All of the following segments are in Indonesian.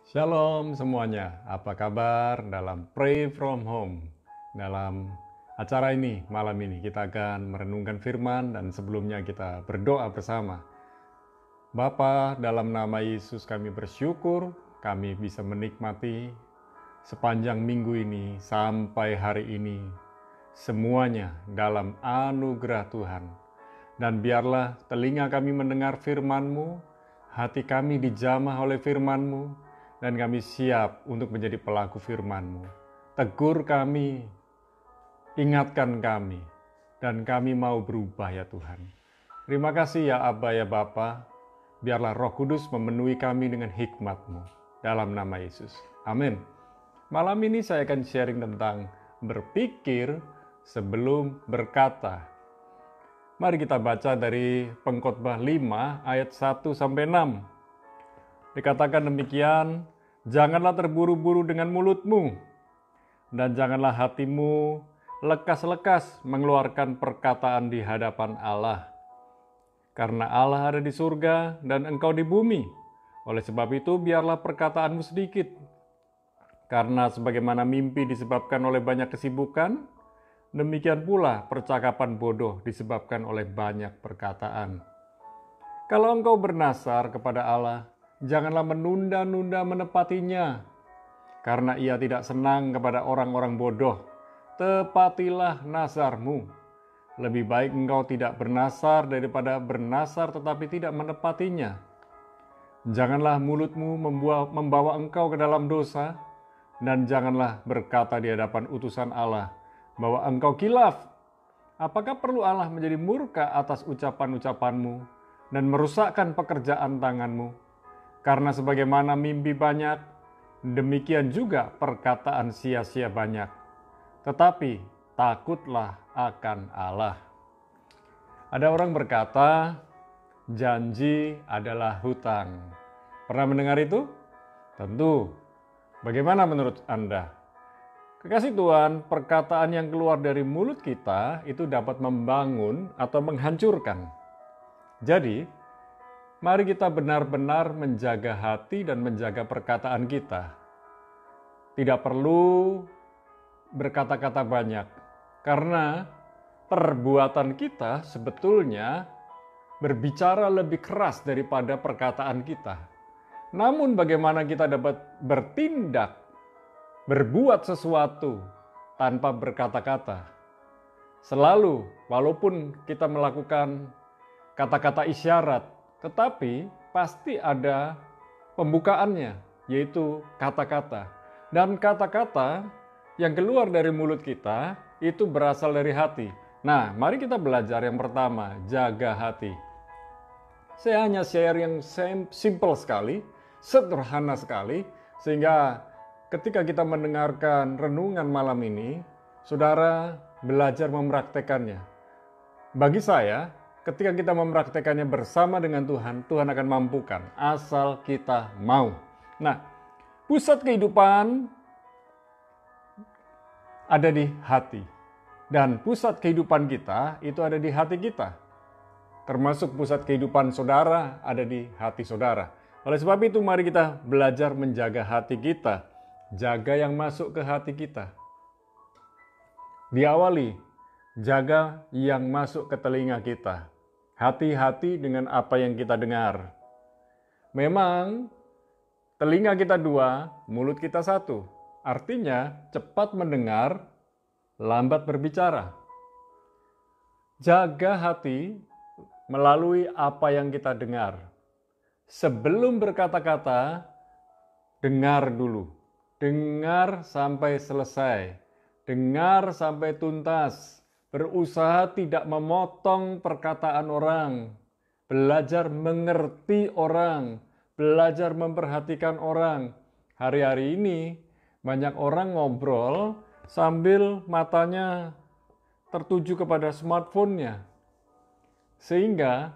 Shalom semuanya, apa kabar dalam Pray From Home? Dalam acara ini, malam ini kita akan merenungkan firman dan sebelumnya kita berdoa bersama. Bapa, dalam nama Yesus kami bersyukur, kami bisa menikmati sepanjang minggu ini sampai hari ini, semuanya dalam anugerah Tuhan. Dan biarlah telinga kami mendengar firman-Mu, hati kami dijamah oleh firman-Mu, dan kami siap untuk menjadi pelaku firman-Mu. Tegur kami, ingatkan kami, dan kami mau berubah ya Tuhan. Terima kasih ya Abba ya Bapa, biarlah Roh Kudus memenuhi kami dengan hikmat-Mu. Dalam nama Yesus. Amin. Malam ini saya akan sharing tentang berpikir sebelum berkata. Mari kita baca dari Pengkhotbah 5 ayat 1-6. Dikatakan demikian, janganlah terburu-buru dengan mulutmu, dan janganlah hatimu lekas-lekas mengeluarkan perkataan di hadapan Allah. Karena Allah ada di surga dan engkau di bumi. Oleh sebab itu, biarlah perkataanmu sedikit. Karena sebagaimana mimpi disebabkan oleh banyak kesibukan, demikian pula percakapan bodoh disebabkan oleh banyak perkataan. Kalau engkau bernasar kepada Allah, janganlah menunda-nunda menepatinya, karena ia tidak senang kepada orang-orang bodoh. Tepatilah nasarmu. Lebih baik engkau tidak bernasar daripada bernasar tetapi tidak menepatinya. Janganlah mulutmu membawa engkau ke dalam dosa, dan janganlah berkata di hadapan utusan Allah bahwa engkau kilaf. Apakah perlu Allah menjadi murka atas ucapan-ucapanmu dan merusakkan pekerjaan tanganmu? Karena sebagaimana mimpi banyak, demikian juga perkataan sia-sia banyak. Tetapi takutlah akan Allah. Ada orang berkata, janji adalah hutang. Pernah mendengar itu? Tentu. Bagaimana menurut Anda? Kekasih Tuhan, perkataan yang keluar dari mulut kita itu dapat membangun atau menghancurkan. Jadi, mari kita benar-benar menjaga hati dan menjaga perkataan kita. Tidak perlu berkata-kata banyak, karena perbuatan kita sebetulnya berbicara lebih keras daripada perkataan kita. Namun bagaimana kita dapat bertindak, berbuat sesuatu tanpa berkata-kata? Selalu, walaupun kita melakukan kata-kata isyarat, tetapi pasti ada pembukaannya, yaitu kata-kata. Dan kata-kata yang keluar dari mulut kita itu berasal dari hati. Nah, mari kita belajar yang pertama, jaga hati. Saya hanya share yang simple sekali, sederhana sekali, sehingga ketika kita mendengarkan renungan malam ini, saudara belajar mempraktekannya. Bagi saya, ketika kita mempraktekannya bersama dengan Tuhan, Tuhan akan mampukan, asal kita mau. Nah, pusat kehidupan ada di hati. Dan pusat kehidupan kita itu ada di hati kita. Termasuk pusat kehidupan saudara ada di hati saudara. Oleh sebab itu, mari kita belajar menjaga hati kita. Jaga yang masuk ke hati kita. Diawali, jaga yang masuk ke telinga kita. Hati-hati dengan apa yang kita dengar. Memang telinga kita dua, mulut kita satu. Artinya cepat mendengar, lambat berbicara. Jaga hati melalui apa yang kita dengar. Sebelum berkata-kata, dengar dulu. Dengar sampai selesai. Dengar sampai tuntas. Berusaha tidak memotong perkataan orang, belajar mengerti orang, belajar memperhatikan orang. Hari-hari ini banyak orang ngobrol sambil matanya tertuju kepada smartphone-nya. Sehingga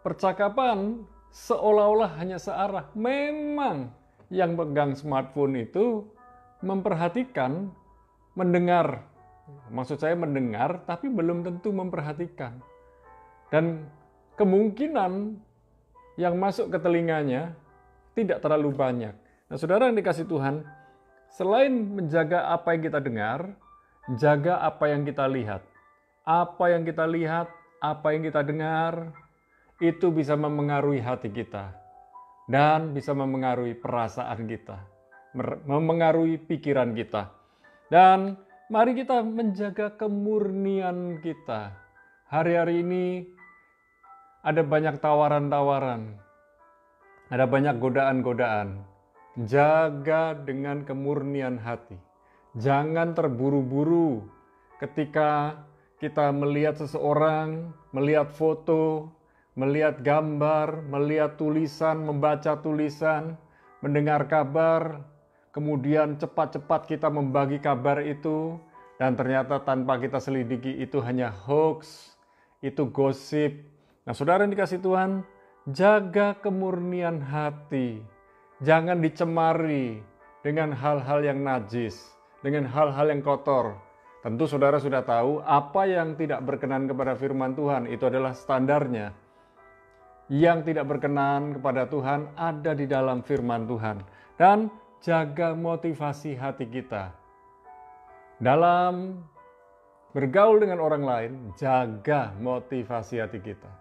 percakapan seolah-olah hanya searah. Memang yang pegang smartphone itu memperhatikan, mendengar. Maksud saya mendengar, tapi belum tentu memperhatikan. Dan kemungkinan yang masuk ke telinganya tidak terlalu banyak. Nah, saudara yang dikasih Tuhan, selain menjaga apa yang kita dengar, jaga apa yang kita lihat. Apa yang kita lihat, apa yang kita dengar, itu bisa memengaruhi hati kita dan bisa memengaruhi perasaan kita, memengaruhi pikiran kita. Dan mari kita menjaga kemurnian kita. Hari-hari ini ada banyak tawaran-tawaran, ada banyak godaan-godaan. Jaga dengan kemurnian hati. Jangan terburu-buru ketika kita melihat seseorang, melihat foto, melihat gambar, melihat tulisan, membaca tulisan, mendengar kabar, kemudian cepat-cepat kita membagi kabar itu, dan ternyata tanpa kita selidiki itu hanya hoax, itu gosip. Nah, saudara yang dikasih Tuhan, jaga kemurnian hati. Jangan dicemari dengan hal-hal yang najis, dengan hal-hal yang kotor. Tentu saudara sudah tahu apa yang tidak berkenan kepada firman Tuhan, itu adalah standarnya. Yang tidak berkenan kepada Tuhan ada di dalam firman Tuhan. Dan jaga motivasi hati kita. Dalam bergaul dengan orang lain, jaga motivasi hati kita.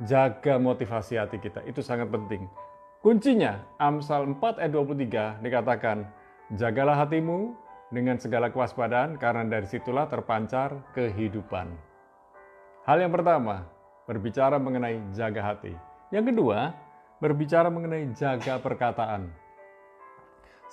Jaga motivasi hati kita, itu sangat penting. Kuncinya, Amsal 4 ayat 23 dikatakan, jagalah hatimu dengan segala kewaspadaan, karena dari situlah terpancar kehidupan. Hal yang pertama, berbicara mengenai jaga hati. Yang kedua, berbicara mengenai jaga perkataan.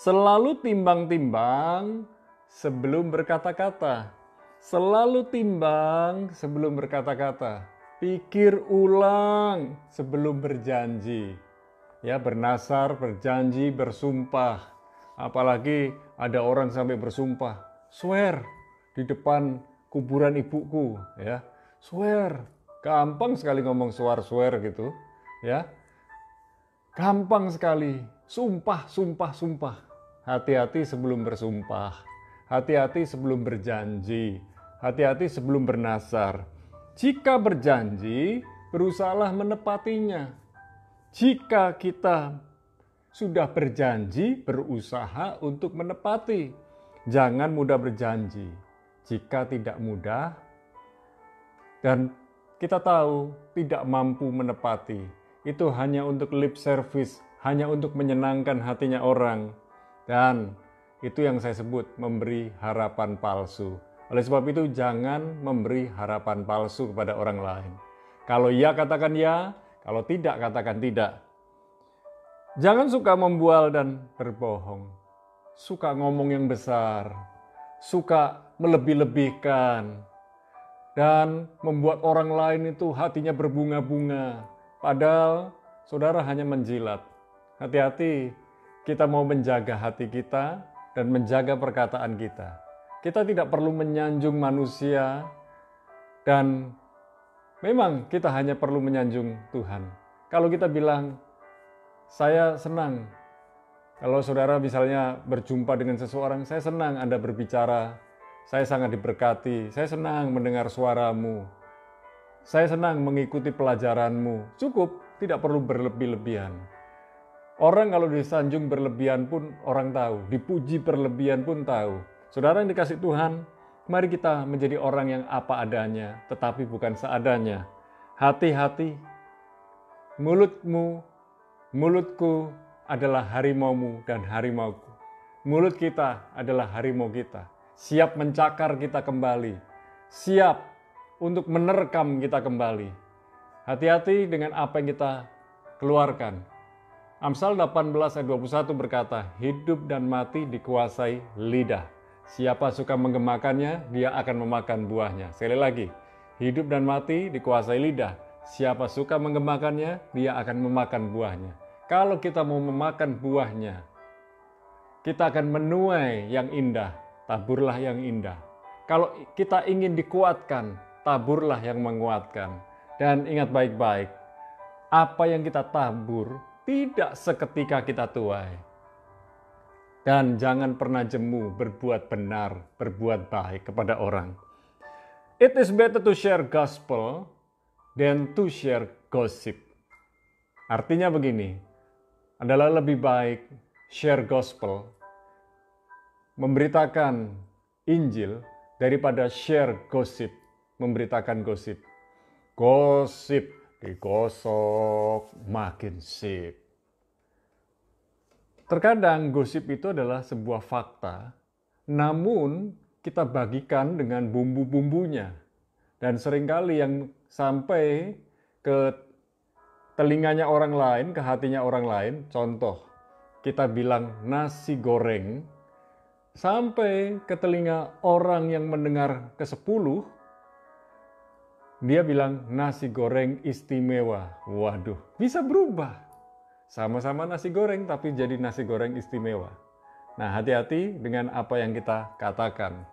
Selalu timbang-timbang sebelum berkata-kata. Selalu timbang sebelum berkata-kata. Pikir ulang sebelum berjanji. Ya, bernasar, berjanji, bersumpah. Apalagi ada orang sampai bersumpah, swear di depan kuburan ibuku, ya. Swear. Gampang sekali ngomong swear gitu, ya. Gampang sekali. Sumpah, sumpah, sumpah. Hati-hati sebelum bersumpah. Hati-hati sebelum berjanji. Hati-hati sebelum bernasar. Jika berjanji, berusahalah menepatinya. Jika kita sudah berjanji, berusaha untuk menepati. Jangan mudah berjanji. Jika tidak mudah, dan kita tahu tidak mampu menepati, itu hanya untuk lip service, hanya untuk menyenangkan hatinya orang. Dan itu yang saya sebut memberi harapan palsu. Oleh sebab itu jangan memberi harapan palsu kepada orang lain. Kalau ya katakan ya, kalau tidak katakan tidak. Jangan suka membual dan berbohong. Suka ngomong yang besar, suka melebih-lebihkan, dan membuat orang lain itu hatinya berbunga-bunga. Padahal saudara hanya menjilat. Hati-hati, kita mau menjaga hati kita dan menjaga perkataan kita. Kita tidak perlu menyanjung manusia, dan memang kita hanya perlu menyanjung Tuhan. Kalau kita bilang, saya senang. Kalau saudara misalnya berjumpa dengan seseorang, saya senang Anda berbicara, saya sangat diberkati, saya senang mendengar suaramu, saya senang mengikuti pelajaranmu. Cukup, tidak perlu berlebih-lebihan. Orang kalau disanjung berlebihan pun orang tahu, dipuji berlebihan pun tahu. Saudara yang dikasih Tuhan, mari kita menjadi orang yang apa adanya, tetapi bukan seadanya. Hati-hati, mulutku adalah harimaumu dan harimauku. Mulut kita adalah harimau kita. Siap mencakar kita kembali. Siap untuk menerkam kita kembali. Hati-hati dengan apa yang kita keluarkan. Amsal 18 ayat 21 berkata, hidup dan mati dikuasai lidah. Siapa suka menggemakannya, dia akan memakan buahnya. Sekali lagi, hidup dan mati dikuasai lidah. Siapa suka menggemakannya, dia akan memakan buahnya. Kalau kita mau memakan buahnya, kita akan menuai yang indah, taburlah yang indah. Kalau kita ingin dikuatkan, taburlah yang menguatkan. Dan ingat baik-baik, apa yang kita tabur tidak seketika kita tuai. Dan jangan pernah jemu berbuat benar, berbuat baik kepada orang. It is better to share gospel than to share gossip. Artinya begini, adalah lebih baik share gospel, memberitakan Injil, daripada share gosip, memberitakan gosip. Gosip digosok makin sip. Terkadang gosip itu adalah sebuah fakta, namun kita bagikan dengan bumbu-bumbunya. Dan seringkali yang sampai ke telinganya orang lain, ke hatinya orang lain, contoh, kita bilang nasi goreng, sampai ke telinga orang yang mendengar ke-10, dia bilang nasi goreng istimewa. Waduh, bisa berubah. Sama-sama nasi goreng, tapi jadi nasi goreng istimewa. Nah, hati-hati dengan apa yang kita katakan.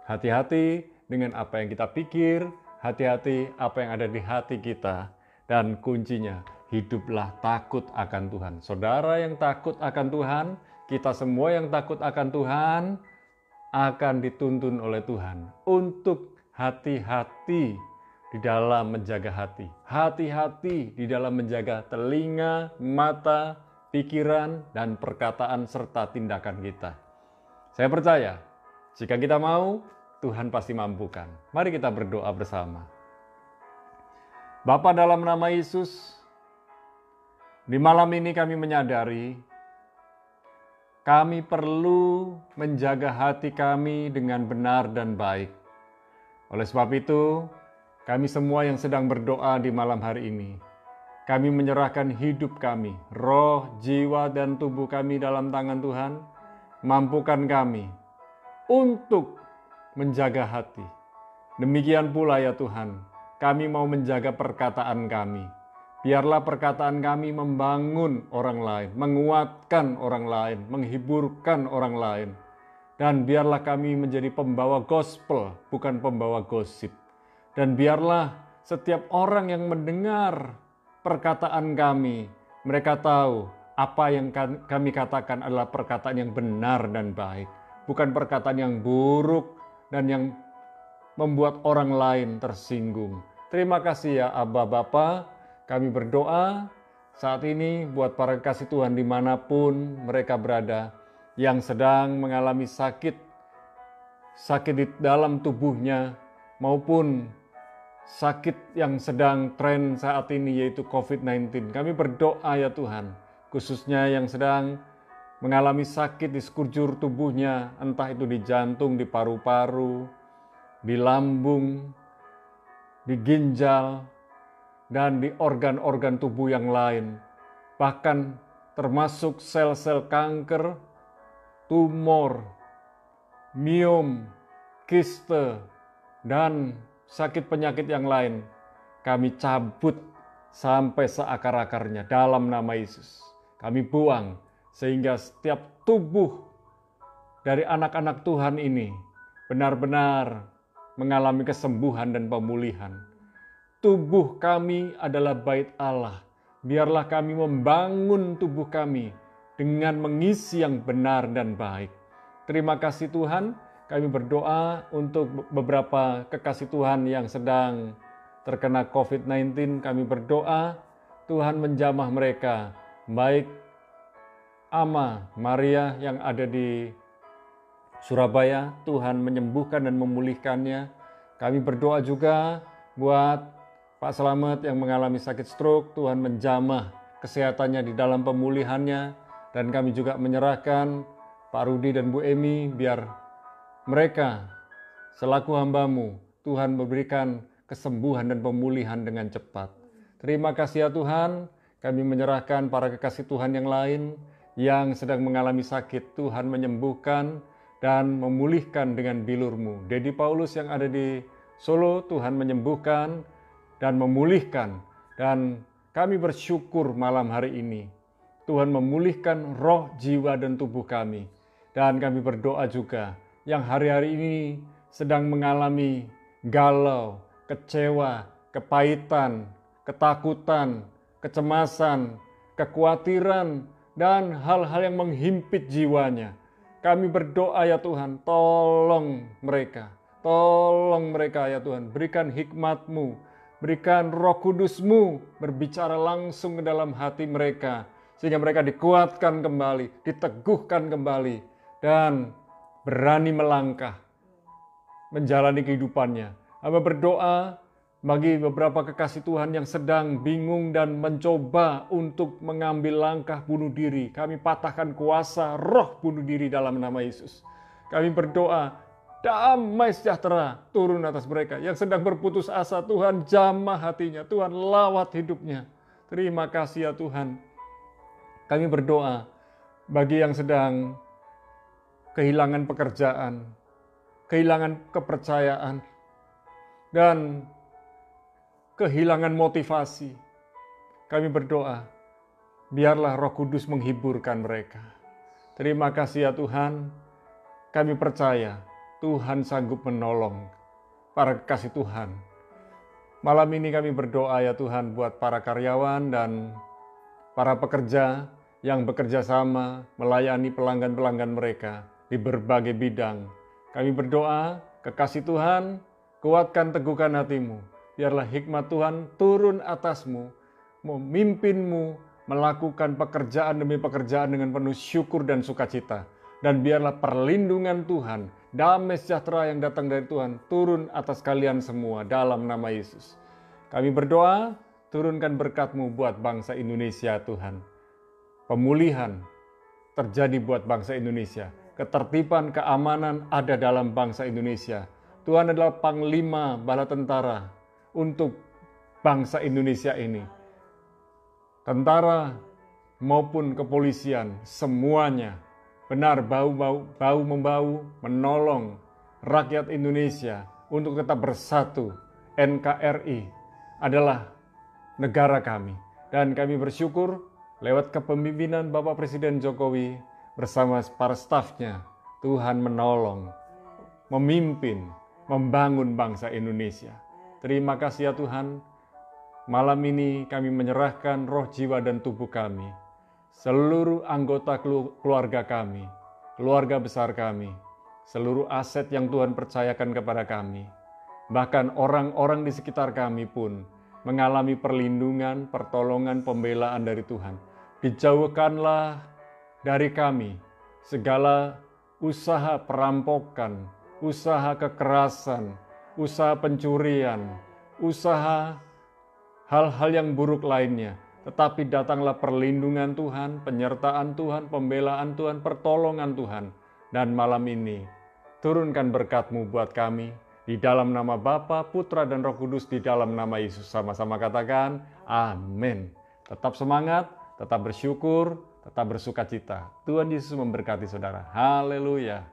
Hati-hati dengan apa yang kita pikir, hati-hati apa yang ada di hati kita. Dan kuncinya, hiduplah takut akan Tuhan. Saudara yang takut akan Tuhan, kita semua yang takut akan Tuhan, akan dituntun oleh Tuhan untuk hati-hati di dalam menjaga hati. Hati-hati di dalam menjaga telinga, mata, pikiran, dan perkataan serta tindakan kita. Saya percaya, jika kita mau, Tuhan pasti mampukan. Mari kita berdoa bersama. Bapa, dalam nama Yesus, di malam ini kami menyadari kami perlu menjaga hati kami dengan benar dan baik. Oleh sebab itu, kami semua yang sedang berdoa di malam hari ini, kami menyerahkan hidup kami, roh, jiwa, dan tubuh kami dalam tangan Tuhan. Mampukan kami untuk menjaga hati. Demikian pula ya Tuhan, kami mau menjaga perkataan kami. Biarlah perkataan kami membangun orang lain, menguatkan orang lain, menghiburkan orang lain. Dan biarlah kami menjadi pembawa gospel, bukan pembawa gosip. Dan biarlah setiap orang yang mendengar perkataan kami, mereka tahu apa yang kami katakan adalah perkataan yang benar dan baik. Bukan perkataan yang buruk dan yang membuat orang lain tersinggung. Terima kasih ya Abba Bapa. Kami berdoa saat ini buat para kekasih Tuhan dimanapun mereka berada, yang sedang mengalami sakit di dalam tubuhnya, maupun sakit yang sedang tren saat ini yaitu COVID-19. Kami berdoa ya Tuhan, khususnya yang sedang mengalami sakit di sekujur tubuhnya, entah itu di jantung, di paru-paru, di lambung, di ginjal, dan di organ-organ tubuh yang lain, bahkan termasuk sel-sel kanker, tumor, miom, kiste, dan sakit penyakit yang lain. Kami cabut sampai seakar-akarnya dalam nama Yesus. Kami buang sehingga setiap tubuh dari anak-anak Tuhan ini benar-benar mengalami kesembuhan dan pemulihan. Tubuh kami adalah bait Allah. Biarlah kami membangun tubuh kami dengan mengisi yang benar dan baik. Terima kasih Tuhan, kami berdoa untuk beberapa kekasih Tuhan yang sedang terkena COVID-19. Kami berdoa Tuhan menjamah mereka, baik Ama Maria yang ada di Surabaya, Tuhan menyembuhkan dan memulihkannya. Kami berdoa juga buat Pak Slamet yang mengalami sakit stroke, Tuhan menjamah kesehatannya di dalam pemulihannya. Dan kami juga menyerahkan Pak Rudi dan Bu Emi, biar mereka selaku hamba-Mu, Tuhan memberikan kesembuhan dan pemulihan dengan cepat. Terima kasih ya Tuhan, kami menyerahkan para kekasih Tuhan yang lain yang sedang mengalami sakit, Tuhan menyembuhkan dan memulihkan dengan bilur-Mu. Dedi Paulus yang ada di Solo, Tuhan menyembuhkan dan memulihkan, dan kami bersyukur malam hari ini Tuhan memulihkan roh, jiwa, dan tubuh kami. Dan kami berdoa juga yang hari-hari ini sedang mengalami galau, kecewa, kepahitan, ketakutan, kecemasan, kekhawatiran, dan hal-hal yang menghimpit jiwanya. Kami berdoa ya Tuhan, tolong mereka ya Tuhan, berikan hikmat-Mu, berikan Roh Kudus-Mu berbicara langsung ke dalam hati mereka, sehingga mereka dikuatkan kembali, diteguhkan kembali, dan berani melangkah, menjalani kehidupannya. Hamba berdoa bagi beberapa kekasih Tuhan yang sedang bingung dan mencoba untuk mengambil langkah bunuh diri. Kami patahkan kuasa roh bunuh diri dalam nama Yesus. Kami berdoa, damai sejahtera turun atas mereka. Yang sedang berputus asa, Tuhan jamah hatinya, Tuhan lawat hidupnya. Terima kasih ya Tuhan. Kami berdoa bagi yang sedang kehilangan pekerjaan, kehilangan kepercayaan, dan kehilangan motivasi. Kami berdoa, biarlah Roh Kudus menghiburkan mereka. Terima kasih ya Tuhan, kami percaya Tuhan sanggup menolong para kekasih Tuhan. Malam ini kami berdoa ya Tuhan buat para karyawan dan para pekerja yang bekerja sama melayani pelanggan-pelanggan mereka di berbagai bidang. Kami berdoa, kekasih Tuhan, kuatkan teguhkan hatimu. Biarlah hikmat Tuhan turun atasmu, memimpinmu melakukan pekerjaan demi pekerjaan dengan penuh syukur dan sukacita. Dan biarlah perlindungan Tuhan, damai sejahtera yang datang dari Tuhan turun atas kalian semua dalam nama Yesus. Kami berdoa, turunkan berkat-Mu buat bangsa Indonesia Tuhan. Pemulihan terjadi buat bangsa Indonesia. Ketertiban, keamanan ada dalam bangsa Indonesia. Tuhan adalah panglima bala tentara untuk bangsa Indonesia ini. Tentara maupun kepolisian, semuanya benar bahu-membahu menolong rakyat Indonesia untuk tetap bersatu. NKRI adalah negara kami. Dan kami bersyukur lewat kepemimpinan Bapak Presiden Jokowi bersama para stafnya, Tuhan menolong, memimpin, membangun bangsa Indonesia. Terima kasih ya Tuhan. Malam ini kami menyerahkan roh, jiwa, dan tubuh kami, seluruh anggota keluarga kami, keluarga besar kami, seluruh aset yang Tuhan percayakan kepada kami. Bahkan orang-orang di sekitar kami pun mengalami perlindungan, pertolongan, pembelaan dari Tuhan. Dijauhkanlah dari kami segala usaha perampokan, usaha kekerasan, usaha pencurian, usaha hal-hal yang buruk lainnya. Tetapi datanglah perlindungan Tuhan, penyertaan Tuhan, pembelaan Tuhan, pertolongan Tuhan. Dan malam ini, turunkan berkat-Mu buat kami. Di dalam nama Bapa, Putra, dan Roh Kudus, di dalam nama Yesus. Sama-sama katakan, amin. Tetap semangat, tetap bersyukur, tetap bersukacita. Tuhan Yesus memberkati saudara. Haleluya.